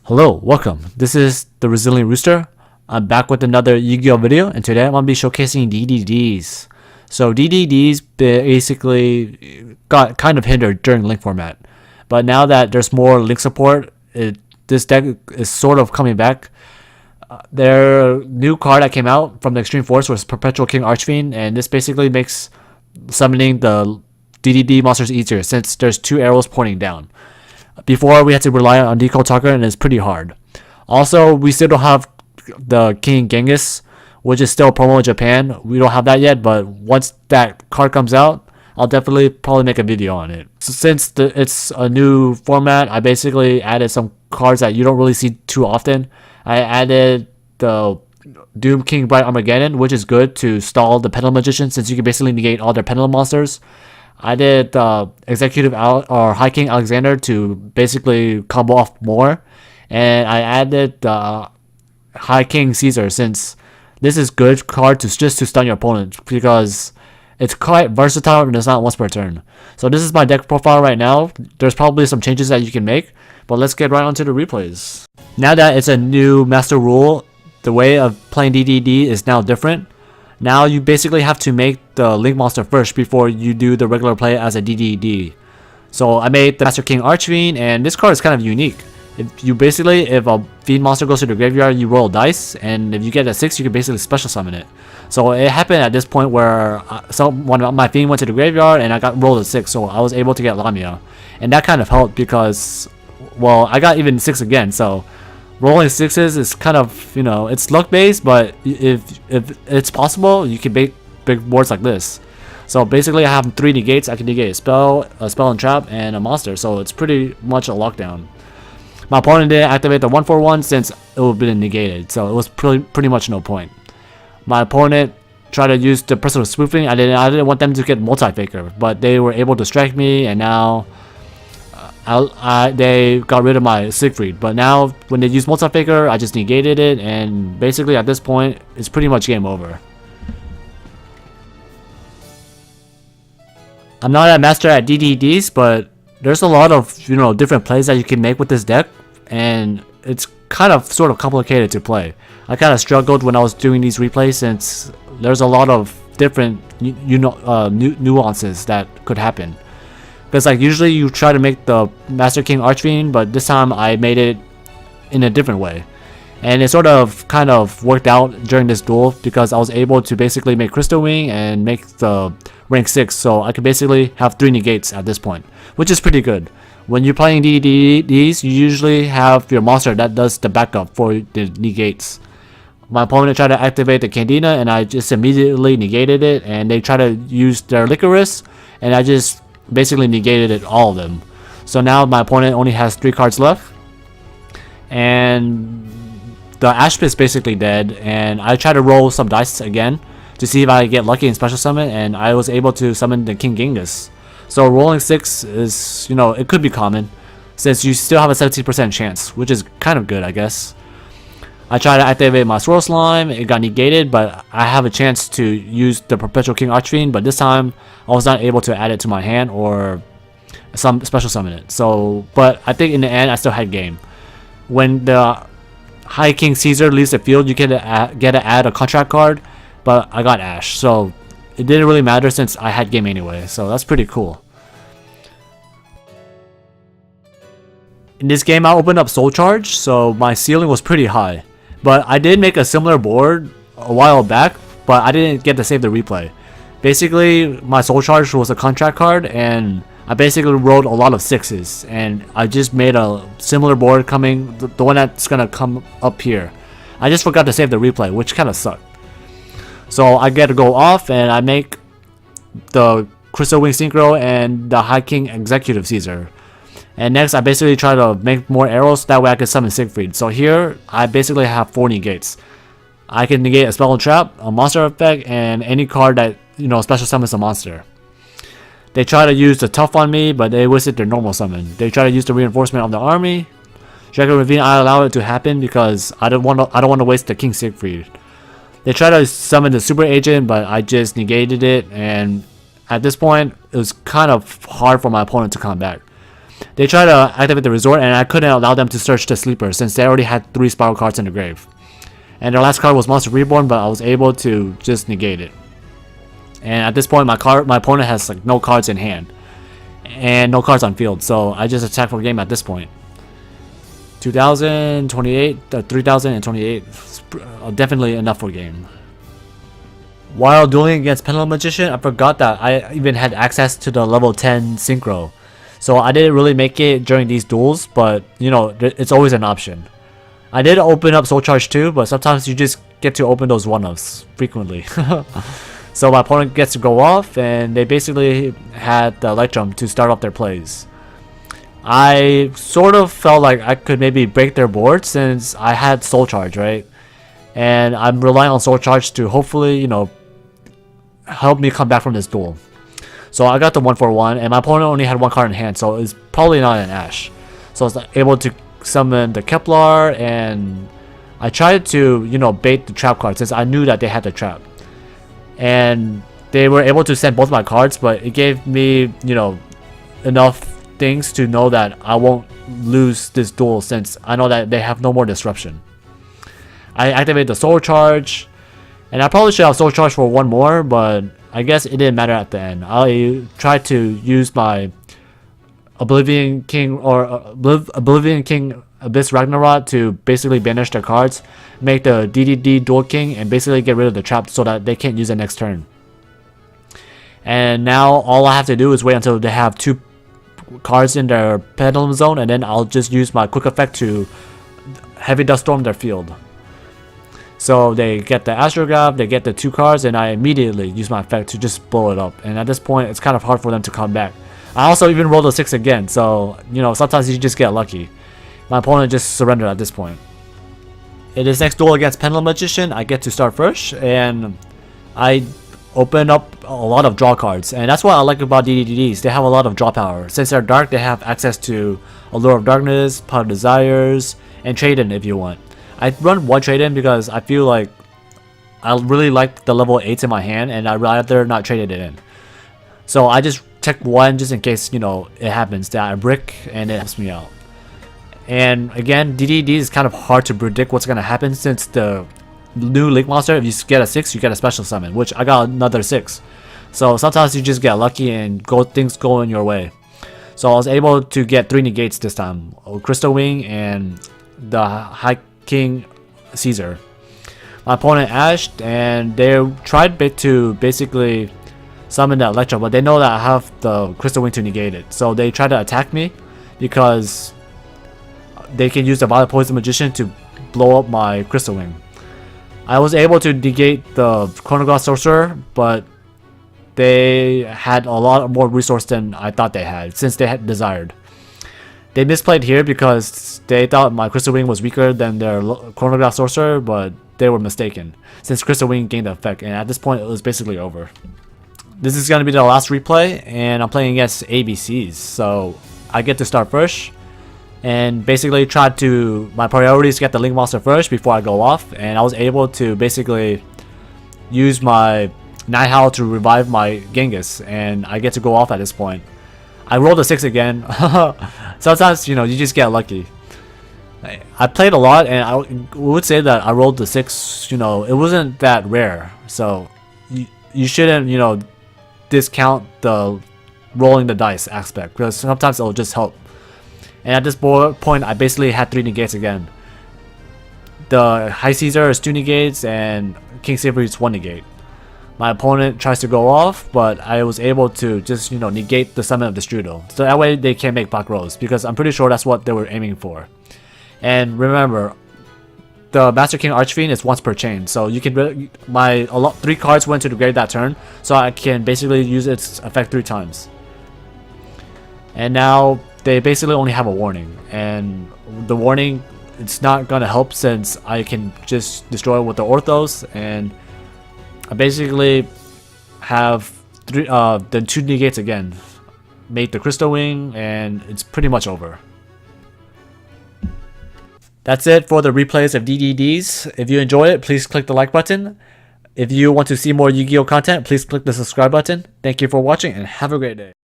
Hello, welcome. This is the Resilient Rooster. I'm back with another Yu-Gi-Oh video, and today I'm going to be showcasing DDDs. So DDDs basically got kind of hindered during Link format, but now that there's more Link support, this deck is sort of coming back. Their new card that came out from the Extreme Force was Perpetual King Archfiend, and this basically makes summoning the DDD monsters easier since there's two arrows pointing down. Before, we had to rely on Decode Talker, and it's pretty hard. Also, we still don't have the King Genghis, which is still promo in Japan. We don't have that yet, but once that card comes out, I'll definitely probably make a video on it. So since it's a new format, I basically added some cards that you don't really see too often. I added the Doom King Bright Armageddon, which is good to stall the Pendulum Magician since you can basically negate all their Pendulum monsters. I did Executive High King Alexander to basically combo off more, and I added High King Caesar since this is good card to just to stun your opponent because it's quite versatile and it's not once per turn. So this is my deck profile right now. There's probably some changes that you can make, but let's get right onto the replays. Now that it's a new master rule, the way of playing DDD is now different. Now you basically have to make the Link monster first before you do the regular play as a DDD. So I made the Master King Archfiend, and this card is kind of unique. If a Fiend monster goes to the graveyard, you roll dice, and if you get a 6, you can basically special summon it. So it happened at this point where one of my Fiend went to the graveyard, and I got rolled a 6, so I was able to get Lamia. And that kind of helped because, well, I got even 6 again, so rolling 6s is kind of, it's luck based, but if it's possible, you can make big boards like this. So basically I have 3 negates. I can negate a spell and trap, and a monster, so it's pretty much a lockdown. My opponent didn't activate the 1/1 since it would have been negated, so it was pretty much no point. My opponent tried to use the personal spoofing. I didn't want them to get multi-faker, but they were able to strike me, and now they got rid of my Siegfried. But now when they use multi-faker, I just negated it, and basically at this point it's pretty much game over. I'm not a master at DDDs, but there's a lot of different plays that you can make with this deck, and it's kind of sort of complicated to play. I kind of struggled when I was doing these replays since there's a lot of different nuances that could happen. Because like usually you try to make the Master King Archfiend, but this time I made it in a different way. And it sort of kind of worked out during this duel because I was able to basically make Crystal Wing and make the rank 6. So I could basically have 3 negates at this point, which is pretty good. When you're playing DDDs, you usually have your monster that does the backup for the negates. My opponent tried to activate the Candina, and I just immediately negated it. And they tried to use their Licorice, and I just basically negated it, all of them. So now my opponent only has 3 cards left, and the Ashp is basically dead. And I tried to roll some dice again to see if I get lucky in special summon, and I was able to summon the King Genghis. So rolling 6 is, it could be common since you still have a 17% chance, which is kind of good, I guess. I tried to activate my Swirl Slime, it got negated, but I have a chance to use the Perpetual King Archfiend, but this time I was not able to add it to my hand or some special summon it. So, but I think in the end I still had game. When the High King Caesar leaves the field, you get to add a contract card, but I got Ash, so it didn't really matter since I had game anyway, so that's pretty cool. In this game I opened up Soul Charge, so my ceiling was pretty high. But I did make a similar board a while back, but I didn't get to save the replay. Basically, my Soul Charge was a contract card, and I basically rolled a lot of 6s. And I just made a similar board coming, the one that's gonna come up here. I just forgot to save the replay, which kind of sucked. So I get to go off, and I make the Crystal Wing Synchro and the High King Executive Caesar. And next I basically try to make more arrows, that way I can summon Siegfried. So here I basically have 4 negates. I can negate a spell and trap, a monster effect, and any card that special summons a monster. They try to use the tough on me, but they wasted their normal summon. They try to use the reinforcement of the army. Dragon Ravine, I allow it to happen because I don't want to waste the King Siegfried. They try to summon the Super Agent, but I just negated it, and at this point it was kind of hard for my opponent to come back. They tried to activate the resort, and I couldn't allow them to search the sleeper since they already had 3 spiral cards in the grave. And their last card was Monster Reborn, but I was able to just negate it. And at this point, my opponent has like no cards in hand and no cards on field, so I just attack for game at this point. 2028, 3028, definitely enough for game. While dueling against Pendulum Magician, I forgot that I even had access to the level 10 Synchro. So I didn't really make it during these duels, but you know, it's always an option. I did open up Soul Charge too, but sometimes you just get to open those 1-offs frequently. So my opponent gets to go off, and they basically had the Electrum to start off their plays. I sort of felt like I could maybe break their board since I had Soul Charge, right? And I'm relying on Soul Charge to hopefully, you know, help me come back from this duel. So I got the 1-for-1, and my opponent only had 1 card in hand, so it's probably not an Ash. So I was able to summon the Kepler, and I tried to, you know, bait the trap card since I knew that they had the trap. And they were able to send both my cards, but it gave me, you know, enough things to know that I won't lose this duel since I know that they have no more disruption. I activate the Soul Charge, and I probably should have Soul Charge for 1 more, but I guess it didn't matter at the end. I tried to use my Oblivion King or Oblivion King Abyss Ragnarok to basically banish their cards, make the DDD Dual King, and basically get rid of the trap so that they can't use it next turn. And now all I have to do is wait until they have 2 cards in their Pendulum Zone, and then I'll just use my quick effect to Heavy Dust Storm their field. So they get the Astrograph, they get the 2 cards, and I immediately use my effect to just blow it up. And at this point, it's kind of hard for them to come back. I also even rolled a 6 again, so you know, sometimes you just get lucky. My opponent just surrendered at this point. In this next duel against Pendulum Magician, I get to start first, and I open up a lot of draw cards. And that's what I like about DDDs. They have a lot of draw power. Since they're dark, they have access to Allure of Darkness, Pot of Desires, and Trade-In if you want. I run 1 Trade-In because I feel like I really like the level 8s in my hand, and I'd rather not trade it in. So I just check 1 just in case, you know, it happens that I brick and it helps me out. And again, DDD is kind of hard to predict what's going to happen since the new Link Monster, if you get a 6, you get a special summon, which I got another 6. So sometimes you just get lucky and things go in your way. So I was able to get 3 negates this time, Crystal Wing and the High King Caesar. My opponent ashed, and they tried to basically summon the Electro, but they know that I have the Crystal Wing to negate it. So they try to attack me because they can use the Violet Poison Magician to blow up my Crystal Wing. I was able to negate the Chronogloss Sorcerer, but they had a lot more resource than I thought they had, since they had desired. They misplayed here because they thought my Crystal Wing was weaker than their Chronogloss Sorcerer, but they were mistaken, since Crystal Wing gained the effect, and at this point it was basically over. This is going to be the last replay, and I'm playing against ABCs, so I get to start first. And basically tried to, my priority is to get the Link Monster first before I go off, and I was able to basically use my Night Howl to revive my Genghis, and I get to go off at this point. I rolled a 6 again. Sometimes, you know, you just get lucky. I played a lot, and I would say that I rolled the 6, you know, it wasn't that rare, so you shouldn't, you know, discount the rolling the dice aspect, because sometimes it'll just help. And at this point, I basically had 3 negates again. The High Caesar is 2 negates, and King Savory is 1 negate. My opponent tries to go off, but I was able to just, you know, negate the summon of the Strudel. So that way they can't make Black Rose, because I'm pretty sure that's what they were aiming for. And remember, the Master King Archfiend is once per chain, so you can 3 cards went to the grave that turn, so I can basically use its effect 3 times. And now they basically only have a warning, and the warning, it's not gonna help since I can just destroy it with the Orthos, and I basically have the 2 negates again, made the Crystal Wing, and it's pretty much over. That's it for the replays of DDDs. If you enjoyed it, please click the like button. If you want to see more Yu-Gi-Oh content, please click the subscribe button. Thank you for watching, and have a great day.